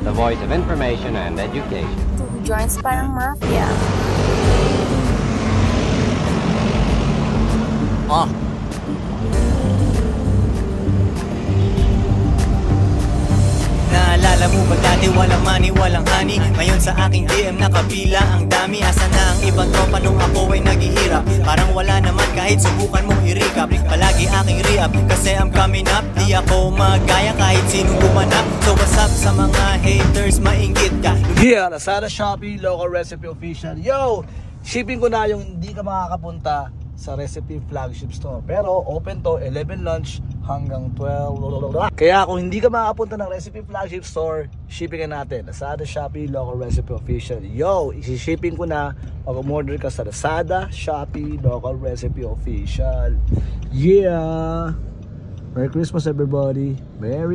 the voice of information and education. To join Spider Mafia. Naalala mo ba dati walang money, walang honey? Ngayon sa aking DM nakapila ang dami. Asa na ang ibang tropa nung ako ay naghihirap? Parang wala naman kahit subukan mong i-recap. Palagi aking re-up kasi I'm coming up. Di ako magaya kahit sinong gumanap. So what's up sa mga haters, mainggit ka? Yeah, Lazada, Shopee, Local Recipe Official. Yo! Shipping ko na yung hindi ka makakapunta sa Recipe Flagship Store. Pero open to 11 lunch hanggang 12. Kaya kung hindi ka makakapunta ng Recipe Flagship Store, shipping ka natin. Lazada, Shopee, Local Recipe Official. Yo! Isi-shipping ko na pag umorder ka sa Lazada, Shopee, Local Recipe Official. Yeah! Merry Christmas everybody! Merry